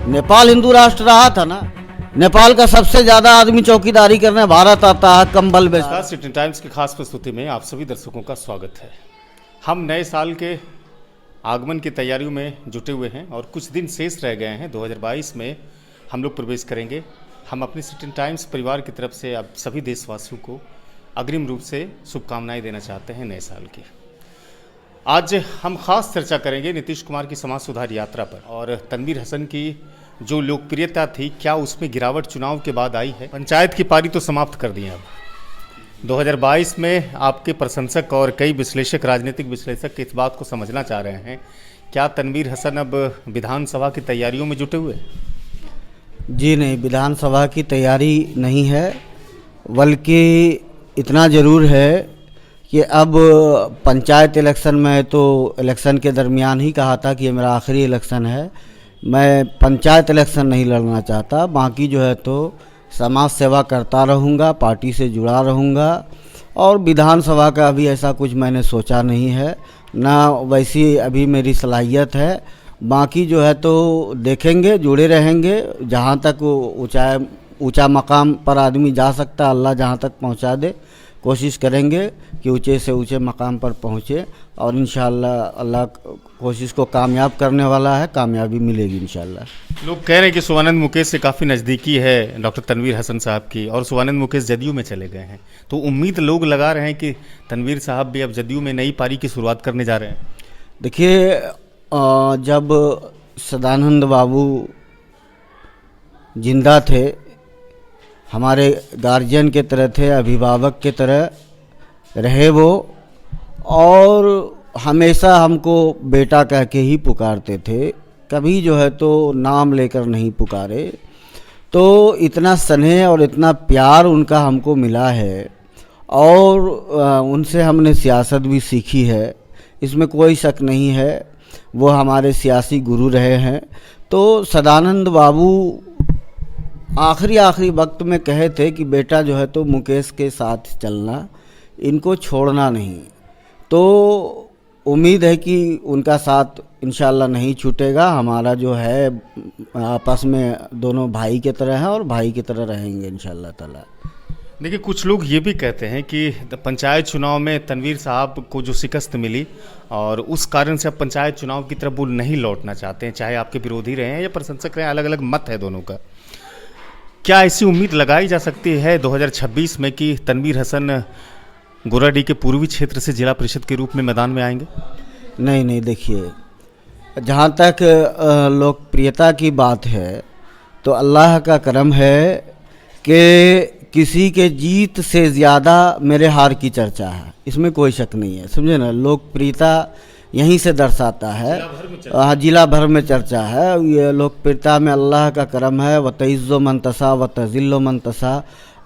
नेपाल हिंदू राष्ट्र रहा था ना। नेपाल का सबसे ज़्यादा आदमी चौकीदारी करने भारत आता है, कंबल बेच। नमस्कार, सिटी टाइम्स की खास प्रस्तुति में आप सभी दर्शकों का स्वागत है। हम नए साल के आगमन की तैयारियों में जुटे हुए हैं और कुछ दिन शेष रह गए हैं। 2022 में हम लोग प्रवेश करेंगे। हम अपनी सिटी टाइम्स परिवार की तरफ से अब सभी देशवासियों को अग्रिम रूप से शुभकामनाएं देना चाहते हैं नए साल की। आज हम खास चर्चा करेंगे नीतीश कुमार की समाज सुधार यात्रा पर और तनवीर हसन की जो लोकप्रियता थी, क्या उसमें गिरावट चुनाव के बाद आई है। पंचायत की पारी तो समाप्त कर दी है। अब 2022 में आपके प्रशंसक और कई विश्लेषक, राजनीतिक विश्लेषक इस बात को समझना चाह रहे हैं, क्या तनवीर हसन अब विधानसभा की तैयारियों में जुटे हुए? जी नहीं, विधानसभा की तैयारी नहीं है, बल्कि इतना ज़रूर है कि अब पंचायत इलेक्शन में तो इलेक्शन के दरमियान ही कहा था कि ये मेरा आखिरी इलेक्शन है, मैं पंचायत इलेक्शन नहीं लड़ना चाहता। बाकी जो है तो समाज सेवा करता रहूँगा, पार्टी से जुड़ा रहूँगा और विधानसभा का अभी ऐसा कुछ मैंने सोचा नहीं है, ना वैसी अभी मेरी सलाहियत है। बाकी जो है तो देखेंगे, जुड़े रहेंगे। जहाँ तक ऊंचा मकाम पर आदमी जा सकता, अल्लाह जहाँ तक पहुँचा दे, कोशिश करेंगे कि ऊंचे से ऊंचे मकाम पर पहुँचे और इंशाअल्लाह अल्लाह कोशिश को कामयाब करने वाला है, कामयाबी मिलेगी इंशाअल्लाह। लोग कह रहे हैं कि शिवानंद मुकेश से काफ़ी नज़दीकी है डॉक्टर तनवीर हसन साहब की, और शिवानंद मुकेश जदयू में चले गए हैं, तो उम्मीद लोग लगा रहे हैं कि तनवीर साहब भी अब जदयू में नई पारी की शुरुआत करने जा रहे हैं। देखिए, जब सदानंद बाबू जिंदा थे, हमारे गार्जियन के तरह थे, अभिभावक के तरह रहे वो, और हमेशा हमको बेटा कह के ही पुकारते थे, कभी जो है तो नाम लेकर नहीं पुकारे। तो इतना स्नेह और इतना प्यार उनका हमको मिला है और उनसे हमने सियासत भी सीखी है, इसमें कोई शक नहीं है। वो हमारे सियासी गुरु रहे हैं। तो सदानंद बाबू आखिरी वक्त में कहे थे कि बेटा जो है तो मुकेश के साथ चलना, इनको छोड़ना नहीं। तो उम्मीद है कि उनका साथ इंशाल्लाह नहीं छूटेगा। हमारा जो है आपस में दोनों भाई की तरह है और भाई की तरह रहेंगे इंशाल्लाह ताला। देखिए, कुछ लोग ये भी कहते हैं कि पंचायत चुनाव में तनवीर साहब को जो शिकस्त मिली और उस कारण से अब पंचायत चुनाव की तरफ वो नहीं लौटना चाहते हैं, चाहे आपके विरोधी रहे हैं या प्रशंसक रहे हैं, अलग अलग मत है दोनों का। क्या ऐसी उम्मीद लगाई जा सकती है 2026 में कि तनवीर हसन गोराडीह के पूर्वी क्षेत्र से जिला परिषद के रूप में मैदान में आएंगे? नहीं, देखिए, जहाँ तक लोकप्रियता की बात है तो अल्लाह का करम है कि किसी के जीत से ज़्यादा मेरे हार की चर्चा है, इसमें कोई शक नहीं है, समझे ना। लोकप्रियता यहीं से दर्शाता है, जिला भर में चर्चा है। ये लोकप्रियता में अल्लाह का करम है। व तइज़्ज़ो मन तशा व तज़िल्लो मन तशा,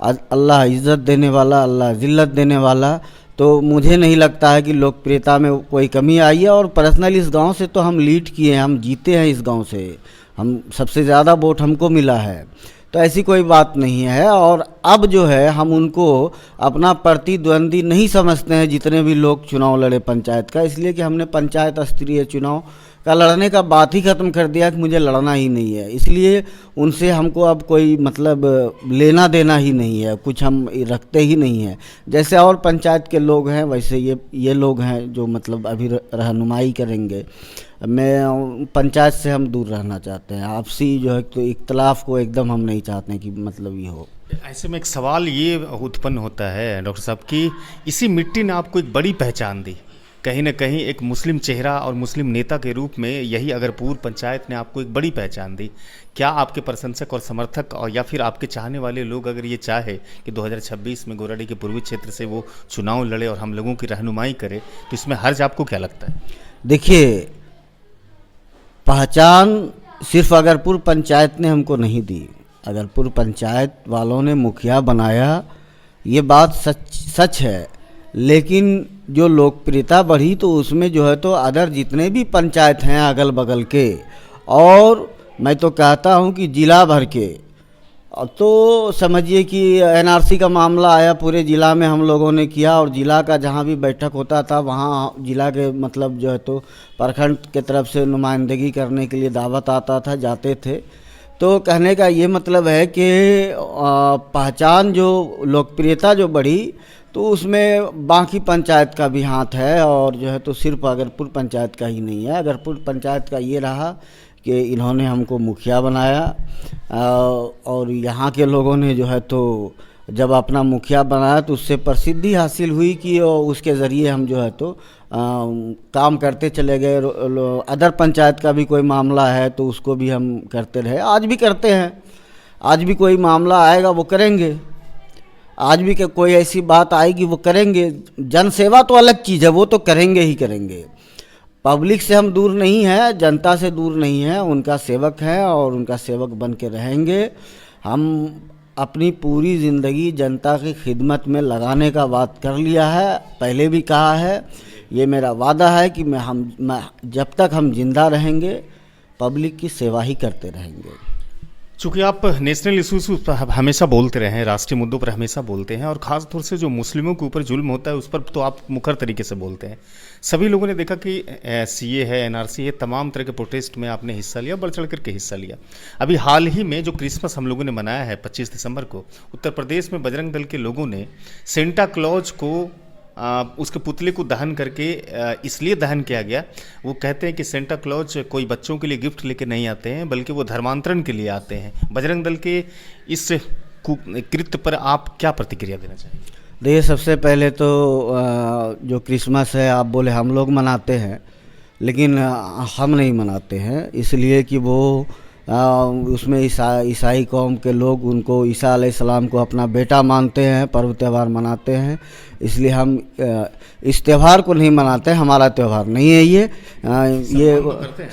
अल्लाह इज़्ज़त देने वाला, अल्लाह ज़िल्लत देने वाला। तो मुझे नहीं लगता है कि लोकप्रियता में कोई कमी आई है। और पर्सनल इस गांव से तो हम लीड किए हैं, हम जीते हैं इस गांव से, हम सबसे ज़्यादा वोट हमको मिला है, तो ऐसी कोई बात नहीं है। और अब जो है हम उनको अपना प्रतिद्वंदी नहीं समझते हैं, जितने भी लोग चुनाव लड़े पंचायत का, इसलिए कि हमने पंचायत स्तरीय चुनाव का लड़ने का बात ही ख़त्म कर दिया कि मुझे लड़ना ही नहीं है। इसलिए उनसे हमको अब कोई मतलब लेना देना ही नहीं है, कुछ हम रखते ही नहीं हैं। जैसे और पंचायत के लोग हैं वैसे ये लोग हैं जो मतलब अभी रहनुमाई करेंगे। मैं पंचायत से हम दूर रहना चाहते हैं, आपसी जो है तो इख्तलाफ को एकदम हम नहीं चाहते हैं कि मतलब ये हो। ऐसे में एक सवाल ये उत्पन्न होता है डॉक्टर साहब कि इसी मिट्टी ने आपको एक बड़ी पहचान दी, कहीं ना कहीं एक मुस्लिम चेहरा और मुस्लिम नेता के रूप में यही अगरपुर पंचायत ने आपको एक बड़ी पहचान दी। क्या आपके प्रशंसक और समर्थक और या फिर आपके चाहने वाले लोग अगर ये चाहे कि 2026 में गोराडीह के पूर्वी क्षेत्र से वो चुनाव लड़े और हम लोगों की रहनुमाई करे, तो इसमें हर्ज आपको क्या लगता है? देखिए, पहचान सिर्फ अगरपुर पंचायत ने हमको नहीं दी, अगरपुर पंचायत वालों ने मुखिया बनाया, ये बात सच है। लेकिन जो लोकप्रियता बढ़ी तो उसमें जो है तो अदर जितने भी पंचायत हैं अगल बगल के, और मैं तो कहता हूं कि जिला भर के, तो समझिए कि एनआरसी का मामला आया, पूरे ज़िला में हम लोगों ने किया, और ज़िला का जहाँ भी बैठक होता था वहाँ ज़िला के मतलब जो है तो प्रखंड के तरफ से नुमाइंदगी करने के लिए दावत आता था, जाते थे। तो कहने का ये मतलब है कि पहचान जो लोकप्रियता जो बढ़ी तो उसमें बाकी पंचायत का भी हाथ है, और जो है तो सिर्फ अगरपुर पंचायत का ही नहीं है। अगरपुर पंचायत का ये रहा कि इन्होंने हमको मुखिया बनाया, और यहाँ के लोगों ने जो है तो जब अपना मुखिया बनाया तो उससे प्रसिद्धि हासिल हुई कि उसके ज़रिए हम जो है तो काम करते चले गए। अदर पंचायत का भी कोई मामला है तो उसको भी हम करते रहे, आज भी करते हैं। आज भी कोई मामला आएगा वो करेंगे, आज भी कोई ऐसी बात आएगी वो करेंगे। जन सेवा तो अलग चीज़ है, वो तो करेंगे ही करेंगे। पब्लिक से हम दूर नहीं हैं, जनता से दूर नहीं हैं, उनका सेवक हैं और उनका सेवक बन के रहेंगे। हम अपनी पूरी ज़िंदगी जनता की खिदमत में लगाने का बात कर लिया है, पहले भी कहा है। ये मेरा वादा है कि मैं जब तक हम जिंदा रहेंगे पब्लिक की सेवा ही करते रहेंगे। चूँकि आप नेशनल इशूज़ पर हमेशा बोलते रहे हैं, राष्ट्रीय मुद्दों पर हमेशा बोलते हैं, और ख़ास तौर से जो मुस्लिमों के ऊपर जुल्म होता है उस पर तो आप मुखर तरीके से बोलते हैं। सभी लोगों ने देखा कि सीए है, एनआरसी है, तमाम तरह के प्रोटेस्ट में आपने हिस्सा लिया, बढ़ चढ़ करके हिस्सा लिया। अभी हाल ही में जो क्रिसमस हम लोगों ने मनाया है 25 दिसंबर को, उत्तर प्रदेश में बजरंग दल के लोगों ने सेंटा क्लॉज को उसके पुतले को दहन करके इसलिए दहन किया गया। वो कहते हैं कि सेंटा क्लॉज कोई बच्चों के लिए गिफ्ट लेके नहीं आते हैं, बल्कि वो धर्मांतरण के लिए आते हैं। बजरंग दल के इस कृत्य पर आप क्या प्रतिक्रिया देना चाहेंगे? देखिए, सबसे पहले तो जो क्रिसमस है आप बोले हम लोग मनाते हैं, लेकिन हम नहीं मनाते हैं, इसलिए कि वो उसमें ईसाई कौम के लोग उनको ईसा अलैहिस्सलाम को अपना बेटा मानते हैं, पर्व त्यौहार मनाते हैं, इसलिए हम इस त्यौहार को नहीं मनाते। हमारा त्यौहार नहीं है ये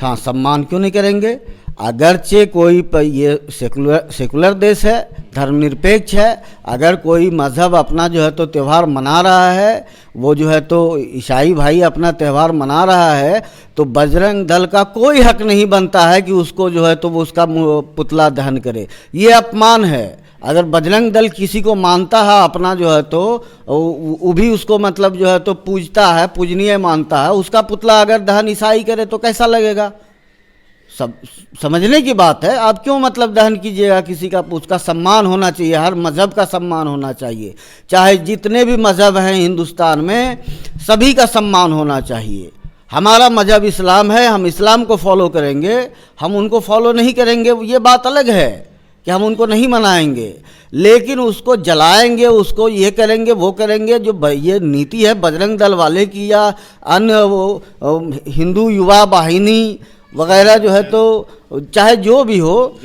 हाँ, सम्मान क्यों नहीं करेंगे? अगरचे कोई ये सेकुलर देश है, धर्मनिरपेक्ष है, अगर कोई मज़हब अपना जो है तो त्यौहार मना रहा है, वो जो है तो ईसाई भाई अपना त्यौहार मना रहा है, तो बजरंग दल का कोई हक नहीं बनता है कि उसको जो है तो वो उसका पुतला दहन करे। ये अपमान है। अगर बजरंग दल किसी को मानता है अपना जो है तो वो भी उसको मतलब जो है तो पूजता है, पूजनीय मानता है, उसका पुतला अगर दहन ईसाई करे तो कैसा लगेगा? सब समझने की बात है। आप क्यों मतलब दहन कीजिएगा किसी का? उसका सम्मान होना चाहिए, हर मज़हब का सम्मान होना चाहिए, चाहे जितने भी मज़हब हैं हिंदुस्तान में सभी का सम्मान होना चाहिए। हमारा मज़हब इस्लाम है, हम इस्लाम को फॉलो करेंगे, हम उनको फॉलो नहीं करेंगे, ये बात अलग है कि हम उनको नहीं मनाएंगे, लेकिन उसको जलाएंगे, उसको ये करेंगे वो करेंगे। जो ये नीति है बजरंग दल वाले की या अन्य वो हिंदू युवा वाहिनी वगैरह जो है तो चाहे जो भी हो,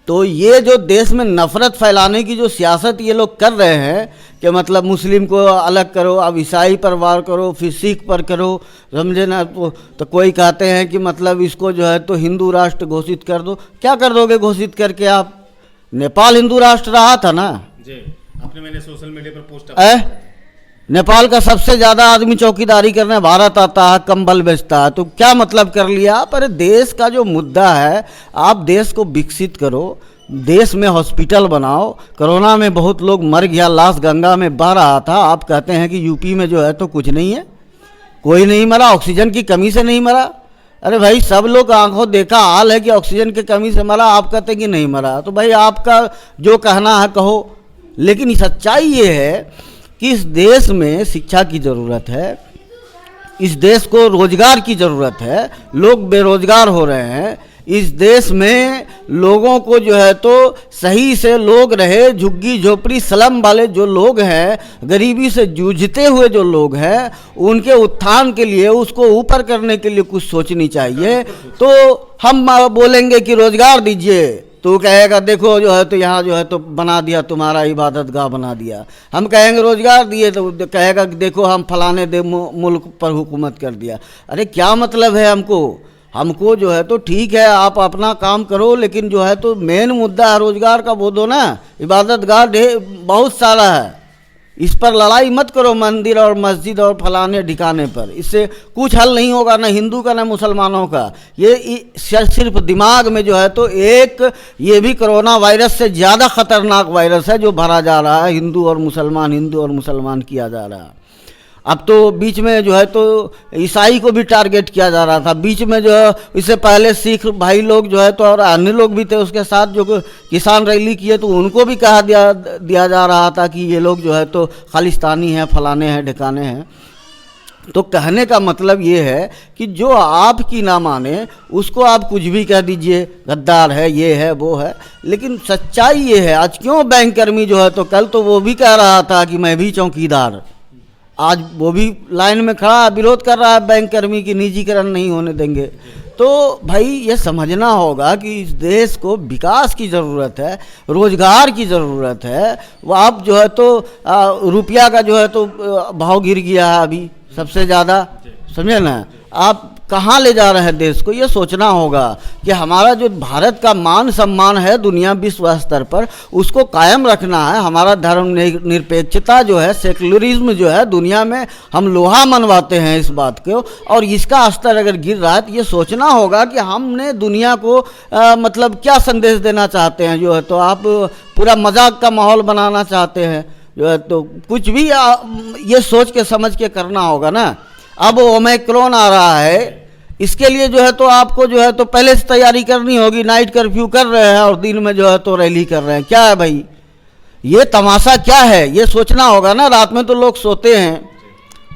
तो ये जो देश में नफ़रत फैलाने की जो सियासत ये लोग कर रहे हैं कि मतलब मुस्लिम को अलग करो, अब ईसाई पर वार करो, फिर सिख पर करो, समझे ना? तो कोई कहते हैं कि मतलब इसको जो है तो हिंदू राष्ट्र घोषित कर दो। क्या कर दोगे घोषित करके आप? नेपाल हिंदू राष्ट्र रहा था ना जी, आपने मैंने सोशल मीडिया पर पोस्ट नेपाल का सबसे ज़्यादा आदमी चौकीदारी करने भारत आता है, कंबल बेचता है, तो क्या मतलब कर लिया आप? अरे देश का जो मुद्दा है, आप देश को विकसित करो, देश में हॉस्पिटल बनाओ। कोरोना में बहुत लोग मर गया, लाश गंगा में बह रहा था, आप कहते हैं कि यूपी में जो है तो कुछ नहीं है, कोई नहीं मरा, ऑक्सीजन की कमी से नहीं मरा। अरे भाई, सब लोग आंखों देखा हाल है कि ऑक्सीजन की कमी से मरा, आप कहते हैं कि नहीं मरा। तो भाई आपका जो कहना है कहो, लेकिन सच्चाई ये है कि इस देश में शिक्षा की ज़रूरत है, इस देश को रोज़गार की ज़रूरत है, लोग बेरोज़गार हो रहे हैं। इस देश में लोगों को जो है तो सही से लोग रहे, झुग्गी झोपड़ी स्लम वाले जो लोग हैं, गरीबी से जूझते हुए जो लोग हैं, उनके उत्थान के लिए, उसको ऊपर करने के लिए कुछ सोचनी चाहिए। तो हम बोलेंगे कि रोज़गार दीजिए, तो कहेगा देखो जो है तो यहाँ जो है तो बना दिया, तुम्हारा इबादत गाह बना दिया। हम कहेंगे रोज़गार दिए, तो कहेगा कि देखो हम फलाने मुल्क पर हुकूमत कर दिया। अरे क्या मतलब है? हमको जो है तो ठीक है आप अपना काम करो, लेकिन जो है तो मेन मुद्दा है रोज़गार का, वो दो ना। इबादत गाह बहुत सारा है, इस पर लड़ाई मत करो मंदिर और मस्जिद और फलाने ठिकाने पर, इससे कुछ हल नहीं होगा, ना हिंदू का ना मुसलमानों का। ये सिर्फ दिमाग में जो है तो एक ये भी कोरोना वायरस से ज़्यादा ख़तरनाक वायरस है जो भरा जा रहा है, हिंदू और मुसलमान किया जा रहा है। अब तो बीच में जो है तो ईसाई को भी टारगेट किया जा रहा था, बीच में जो है इससे पहले सिख भाई लोग जो है तो और अन्य लोग भी थे उसके साथ जो किसान रैली किए तो उनको भी कहा दिया जा रहा था कि ये लोग जो है तो खालिस्तानी हैं, फलाने हैं, ढिकाने हैं। तो कहने का मतलब ये है कि जो आपकी ना माने उसको आप कुछ भी कह दीजिए, गद्दार है, ये है, वो है। लेकिन सच्चाई ये है, आज क्यों बैंककर्मी जो है तो कल तो वो भी कह रहा था कि मैं भी चौकीदार, आज वो भी लाइन में खड़ा विरोध कर रहा है बैंककर्मी की निजीकरण नहीं होने देंगे। तो भाई ये समझना होगा कि इस देश को विकास की ज़रूरत है, रोजगार की ज़रूरत है। वो आप जो है तो रुपया का जो है तो भाव गिर गया है अभी सबसे ज़्यादा, समझे ना। आप कहाँ ले जा रहे हैं देश को, ये सोचना होगा कि हमारा जो भारत का मान सम्मान है दुनिया विश्व स्तर पर उसको कायम रखना है। हमारा धर्म निरपेक्षता जो है, सेकुलरिज्म जो है, दुनिया में हम लोहा मनवाते हैं इस बात को, और इसका स्तर अगर गिर रहा है तो ये सोचना होगा कि हमने दुनिया को मतलब क्या संदेश देना चाहते हैं। जो है तो आप पूरा मजाक का माहौल बनाना चाहते हैं जो है तो कुछ भी ये सोच के समझ के करना होगा ना। अब ओमिक्रॉन आ रहा है, इसके लिए जो है तो आपको जो है तो पहले से तैयारी करनी होगी। नाइट कर्फ्यू कर रहे हैं और दिन में जो है तो रैली कर रहे हैं, क्या है भाई ये तमाशा, क्या है ये सोचना होगा ना। रात में तो लोग सोते हैं,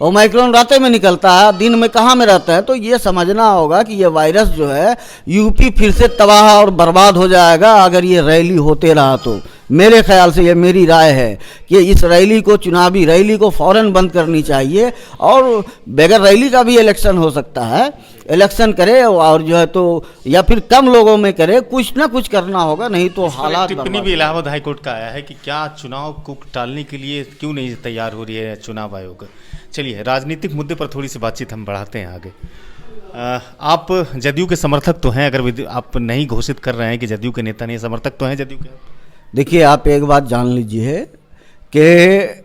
ओमिक्रॉन रातें में निकलता है, दिन में कहाँ में रहता है। तो ये समझना होगा कि ये वायरस जो है यूपी फिर से तबाह और बर्बाद हो जाएगा अगर ये रैली होते रहा तो। मेरे ख्याल से ये मेरी राय है कि इस रैली को, चुनावी रैली को फ़ौरन बंद करनी चाहिए और बगैर रैली का भी इलेक्शन हो सकता है, इलेक्शन करे और जो है तो या फिर कम लोगों में करे, कुछ ना कुछ करना होगा, नहीं तो हालात। टिप्पणी भी इलाहाबाद हाईकोर्ट का आया है कि क्या चुनाव को टालने के लिए क्यों नहीं तैयार हो रही है चुनाव आयोग। चलिए राजनीतिक मुद्दे पर थोड़ी सी बातचीत हम बढ़ाते हैं आगे। आप जदयू के समर्थक तो हैं, अगर आप नहीं घोषित कर रहे हैं कि जदयू के नेता नहीं, समर्थक तो हैं जदयू के। देखिए आप एक बात जान लीजिए कि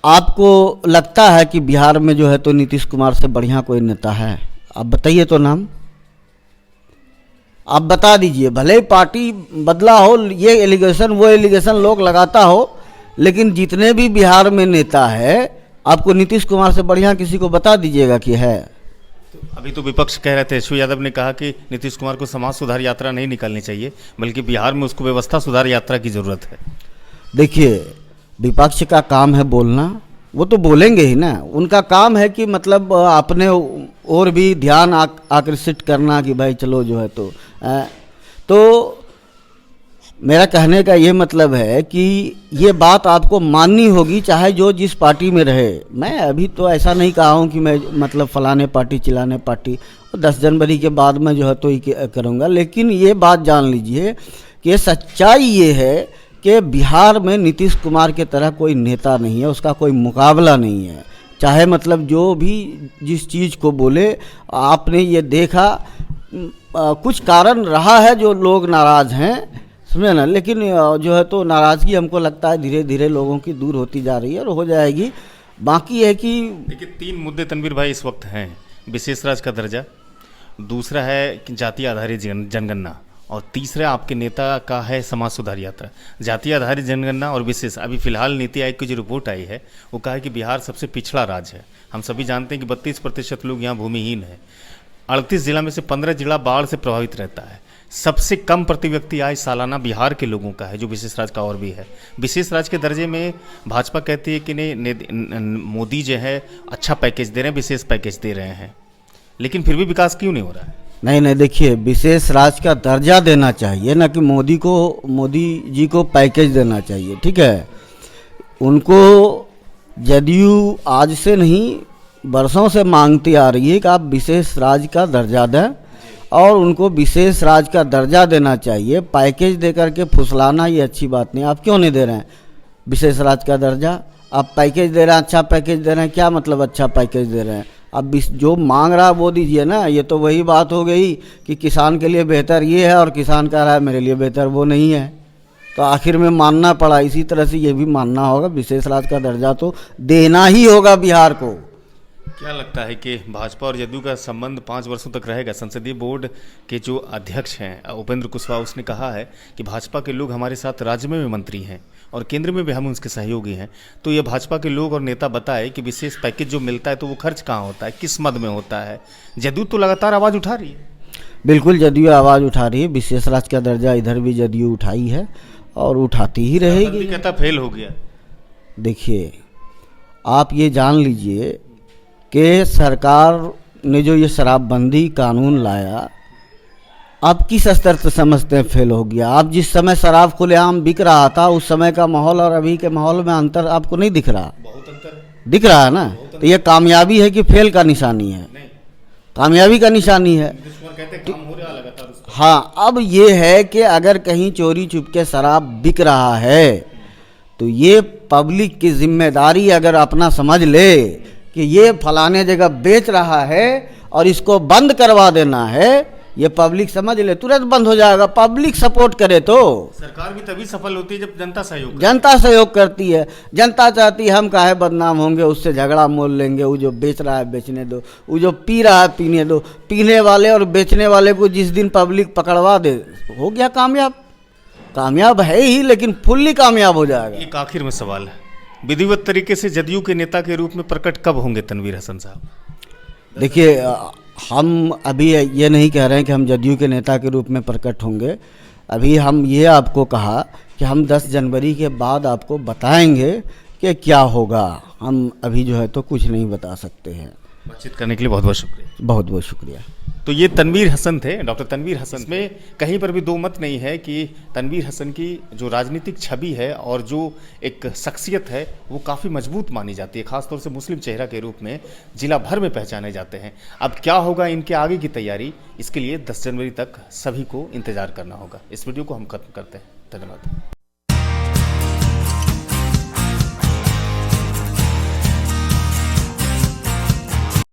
आपको लगता है कि बिहार में जो है तो नीतीश कुमार से बढ़िया कोई नेता है? आप बताइए तो नाम, आप बता दीजिए। भले ही पार्टी बदला हो, ये एलिगेशन वो एलिगेशन लोग लगाता हो, लेकिन जितने भी बिहार में नेता है आपको नीतीश कुमार से बढ़िया किसी को बता दीजिएगा कि है। अभी तो विपक्ष कह रहे थे, शिव यादव ने कहा कि नीतीश कुमार को समाज सुधार यात्रा नहीं निकालनी चाहिए, बल्कि बिहार में उसको व्यवस्था सुधार यात्रा की ज़रूरत है। देखिए विपक्ष का काम है बोलना, वो तो बोलेंगे ही ना। उनका काम है कि मतलब अपने और भी ध्यान आकर्षित करना कि भाई चलो जो है तो मेरा कहने का ये मतलब है कि ये बात आपको माननी होगी चाहे जो जिस पार्टी में रहे। मैं अभी तो ऐसा नहीं कहा हूँ कि मैं मतलब फलाने पार्टी चिलाने पार्टी, 10 जनवरी के बाद मैं जो है तो ये करूँगा। लेकिन ये बात जान लीजिए कि सच्चाई ये है कि बिहार में नीतीश कुमार के तरह कोई नेता नहीं है, उसका कोई मुकाबला नहीं है। चाहे मतलब जो भी जिस चीज़ को बोले, आपने ये देखा कुछ कारण रहा है जो लोग नाराज़ हैं, समझे ना। लेकिन जो है तो नाराज़गी हमको लगता है धीरे धीरे लोगों की दूर होती जा रही है और हो जाएगी। बाकी है कि देखिए 3 मुद्दे तनवीर भाई इस वक्त हैं, विशेष राज्य का दर्जा, दूसरा है कि जाति आधारित जनगणना, और तीसरा आपके नेता का है समाज सुधार यात्रा। जाति आधारित जनगणना और विशेष, अभी फिलहाल नीति आयोग की जो रिपोर्ट आई है वो कहा है कि बिहार सबसे पिछड़ा राज्य है। हम सभी जानते हैं कि 32% लोग यहाँ भूमिहीन हैं। 38 जिला में से 15 जिला बाढ़ से प्रभावित रहता है। सबसे कम प्रति व्यक्ति आय सालाना बिहार के लोगों का है, जो विशेष राज्य का और भी है। विशेष राज्य के दर्जे में भाजपा कहती है कि नहीं, मोदी जो है अच्छा पैकेज दे रहे हैं, विशेष पैकेज दे रहे हैं, लेकिन फिर भी विकास क्यों नहीं हो रहा है? नहीं, देखिए विशेष राज्य का दर्जा देना चाहिए ना कि मोदी जी को पैकेज देना चाहिए, ठीक है। उनको जदयू आज से नहीं बरसों से मांगती आ रही है कि आप विशेष राज्य का दर्जा दें, और उनको विशेष राज्य का दर्जा देना चाहिए। पैकेज दे करके फुसलाना ये अच्छी बात नहीं। आप क्यों नहीं दे रहे हैं विशेष राज्य का दर्जा? आप पैकेज दे रहे हैं, अच्छा पैकेज दे रहे हैं, क्या मतलब अच्छा पैकेज दे रहे हैं? अब जो मांग रहा है वो दीजिए ना। ये तो वही बात हो गई कि किसान के लिए बेहतर ये है और किसान कह रहा है मेरे लिए बेहतर वो नहीं है, तो आखिर में मानना पड़ा। इसी तरह से ये भी मानना होगा विशेष राज्य का दर्जा तो देना ही होगा बिहार को। क्या लगता है कि भाजपा और जदयू का संबंध 5 वर्षों तक रहेगा? संसदीय बोर्ड के जो अध्यक्ष हैं उपेंद्र कुशवाहा, उसने कहा है कि भाजपा के लोग हमारे साथ राज्य में भी मंत्री हैं और केंद्र में भी हम उनके सहयोगी हैं। तो ये भाजपा के लोग और नेता बताए कि विशेष पैकेज जो मिलता है तो वो खर्च कहाँ होता है, किस मद में होता है? जदयू तो लगातार आवाज़ उठा रही है। बिल्कुल जदयू आवाज़ उठा रही है, विशेष राज्य का दर्जा इधर भी जदयू उठाई है और उठाती ही रहेगी। कहता फेल हो गया। देखिए, आप ये जान लीजिए कि सरकार ने जो ये शराबबंदी कानून लाया, आप किस स्तर से समझते हैं फेल हो गया? आप जिस समय शराब खुलेआम बिक रहा था उस समय का माहौल और अभी के माहौल में अंतर आपको नहीं दिख रहा? बहुत अंतर है। दिख रहा है ना? तो ये कामयाबी है कि फेल का निशानी है? नहीं, कामयाबी का निशानी है। कहते काम हो रहा लगातार उसका। हाँ, अब ये है कि अगर कहीं चोरी छुपके शराब बिक रहा है तो ये पब्लिक की जिम्मेदारी अगर अपना समझ ले कि ये फलाने जगह बेच रहा है और इसको बंद करवा देना है, ये पब्लिक समझ ले, तुरंत बंद हो जाएगा। पब्लिक सपोर्ट करे तो सरकार भी तभी सफल होती है जब जनता सहयोग। जनता सहयोग करती है। जनता चाहती है हम काहे बदनाम होंगे, उससे झगड़ा मोल लेंगे, वो जो बेच रहा है बेचने दो, वो जो पी रहा है पीने दो। पीने वाले और बेचने वाले को जिस दिन पब्लिक पकड़वा दे, हो गया कामयाब। कामयाब है ही, लेकिन फुल्ली कामयाब हो जाएगा। एक आखिर में सवाल है, विधिवत तरीके से जदयू के नेता के रूप में प्रकट कब होंगे तनवीर हसन साहब? देखिए, हम अभी ये नहीं कह रहे हैं कि हम जदयू के नेता के रूप में प्रकट होंगे। अभी हम ये आपको कहा कि हम 10 जनवरी के बाद आपको बताएंगे कि क्या होगा। हम अभी जो है तो कुछ नहीं बता सकते हैं। बातचीत करने के लिए बहुत बहुत शुक्रिया। बहुत बहुत शुक्रिया। तो ये तनवीर हसन थे, डॉक्टर तनवीर हसन। में कहीं पर भी दो मत नहीं है कि तनवीर हसन की जो राजनीतिक छवि है और जो एक शख्सियत है वो काफ़ी मजबूत मानी जाती है, खासतौर से मुस्लिम चेहरा के रूप में जिला भर में पहचाने जाते हैं। अब क्या होगा इनके आगे की तैयारी, इसके लिए 10 जनवरी तक सभी को इंतजार करना होगा। इस वीडियो को हम खत्म करते हैं। धन्यवाद।